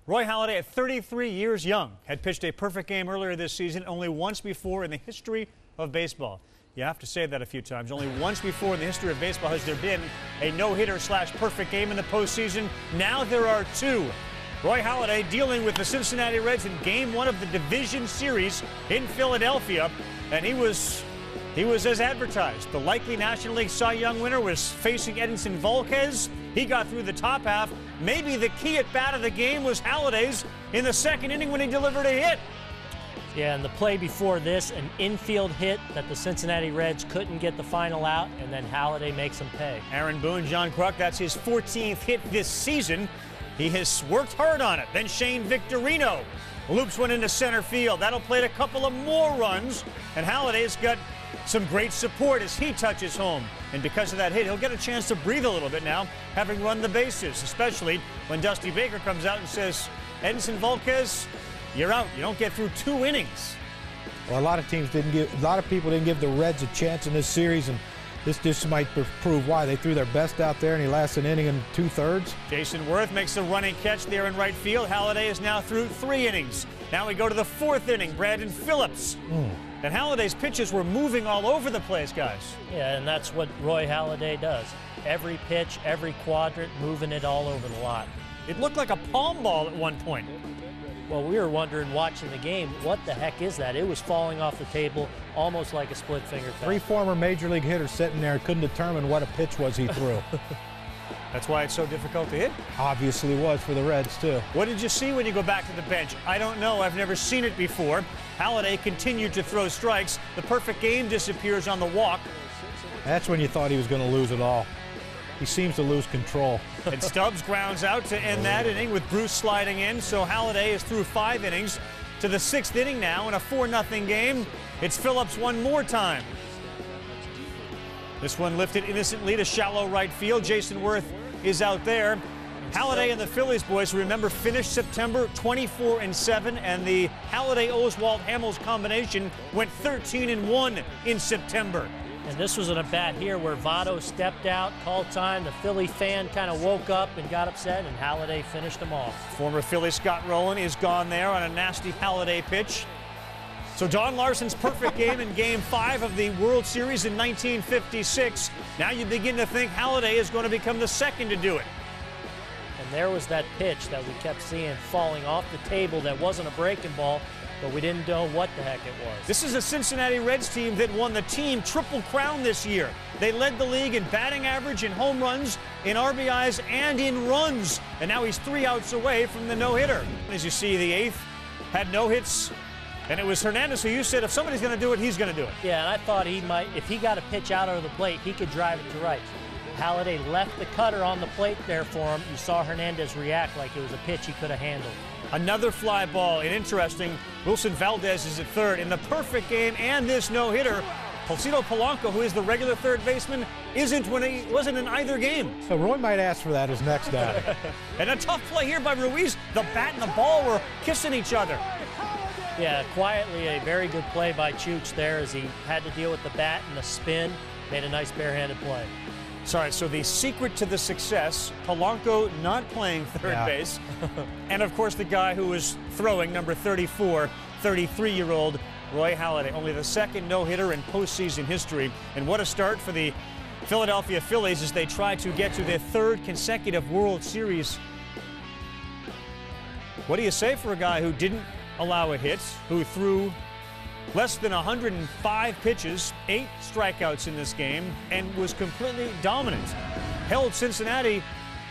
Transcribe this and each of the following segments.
Roy Halladay, at 33 years young, had pitched a perfect game earlier this season, only once before in the history of baseball. You have to say that a few times. Only once before in the history of baseball has there been a no-hitter / perfect game in the postseason. Now there are two. Roy Halladay dealing with the Cincinnati Reds in Game 1 of the Division Series in Philadelphia, and he was as advertised. The likely National League Cy Young winner was facing Edinson Volquez. He got through the top half. Maybe the key at bat of the game was Halladay's in the second inning when he delivered a hit. Yeah, and the play before this, an infield hit that the Cincinnati Reds couldn't get the final out, and then Halladay makes them pay. Aaron Boone, John Kruk, that's his 14th hit this season. He has worked hard on it. Then Shane Victorino loops one into center field. That'll play a couple of more runs, and Halladay's got some great support as he touches home. And because of that hit, he'll get a chance to breathe a little bit now, having run the bases, especially when Dusty Baker comes out and says, Edinson Volquez, you're out. You don't get through 2 innings. Well, a lot of people didn't give the Reds a chance in this series, and this just might prove why. They threw their best out there, and he lasts an inning and 2/3. Jason Worth makes a running catch there in right field. Halladay is now through 3 innings. Now we go to the 4th inning. Brandon Phillips. And Halladay's pitches were moving all over the place, guys. Yeah, and that's what Roy Halladay does. Every pitch, every quadrant, moving it all over the lot. It looked like a palm ball at one point. Well, we were wondering watching the game, what the heck is that? It was falling off the table almost like a split finger pass. 3 former Major League hitters sitting there couldn't determine what a pitch was he threw. That's why it's so difficult to hit? Obviously was for the Reds, too. What did you see when you go back to the bench? I don't know. I've never seen it before. Halladay continued to throw strikes. The perfect game disappears on the walk. That's when you thought he was going to lose it all. He seems to lose control. And Stubbs grounds out to end that inning with Bruce sliding in. So Halladay is through 5 innings to the 6th inning now in a 4-0 game. It's Phillips one more time. This one lifted innocently to shallow right field. Jason Worth is out there. Halladay and the Phillies, boys, remember, finished September 24-7, and the Halladay-Oswalt-Hamels combination went 13-1 in September. And this was an at-bat here where Votto stepped out, called time. The Philly fan kind of woke up and got upset, and Halladay finished him off. Former Philly Scott Rowland is gone there on a nasty Halladay pitch. So Don Larson's perfect game in Game 5 of the World Series in 1956. Now you begin to think Halladay is going to become the second to do it. And there was that pitch that we kept seeing falling off the table that wasn't a breaking ball, but we didn't know what the heck it was. This is a Cincinnati Reds team that won the team triple crown this year. They led the league in batting average, in home runs, in RBIs, and in runs. And now he's 3 outs away from the no-hitter. As you see, the 8th had no hits, and it was Hernandez who you said if somebody's going to do it, he's going to do it. Yeah, and I thought he might, if he got a pitch out of the plate, he could drive it to right. Halladay left the cutter on the plate there for him. You saw Hernandez react like it was a pitch he could have handled. Another fly ball, and interesting, Wilson Valdez is at third. In the perfect game and this no-hitter, Placido Polanco, who is the regular third baseman, wasn't in either game. So Roy might ask for that his next outing. And a tough play here by Ruiz. The bat and the ball were kissing each other. Yeah, quietly a very good play by Chooch there as he had to deal with the bat and the spin. Made a nice barehanded play. Sorry, so the secret to the success, Polanco not playing third base, and of course the guy who was throwing, number 34, 33-year-old Roy Halladay, only the second no-hitter in postseason history. And what a start for the Philadelphia Phillies as they try to get to their 3rd consecutive World Series. What do you say for a guy who didn't allow a hit, who threw less than 105 pitches, 8 strikeouts in this game, and was completely dominant? Held Cincinnati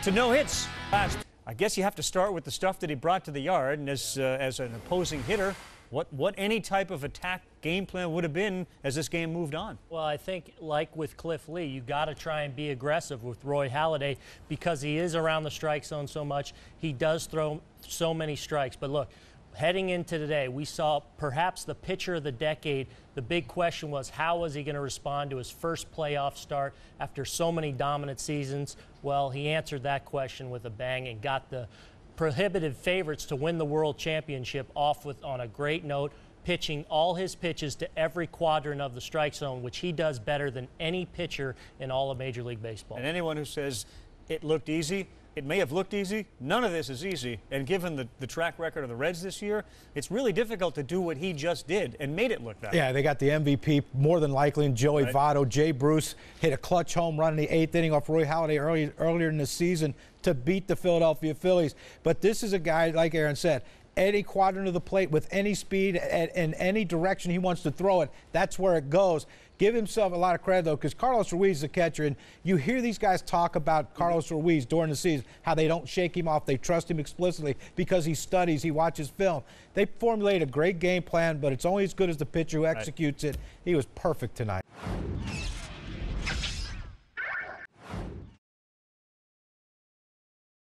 to no hits last. I guess you have to start with the stuff that he brought to the yard, and as an opposing hitter, what any type of attack game plan would have been as this game moved on. Well, I think like with Cliff Lee, you got to try and be aggressive with Roy Halladay because he is around the strike zone so much. He does throw so many strikes. But look, heading into today, we saw perhaps the pitcher of the decade. The big question was, how was he going to respond to his first playoff start after so many dominant seasons? Well, he answered that question with a bang and got the prohibitive favorites to win the World Championship off on a great note, pitching all his pitches to every quadrant of the strike zone, which he does better than any pitcher in all of Major League Baseball. And anyone who says it looked easy, it may have looked easy. None of this is easy. And given the track record of the Reds this year, it's really difficult to do what he just did and made it look that way. Yeah, they got the MVP more than likely in Joey Votto. Jay Bruce hit a clutch home run in the 8th inning off Roy Halladay earlier in the season to beat the Philadelphia Phillies. But this is a guy, like Aaron said, any quadrant of the plate with any speed in any direction he wants to throw it, that's where it goes. Give himself a lot of credit, though, because Carlos Ruiz is a catcher, and you hear these guys talk about Carlos Ruiz during the season, how they don't shake him off, they trust him explicitly because he studies, he watches film. They formulate a great game plan, but it's only as good as the pitcher who executes it. He was perfect tonight.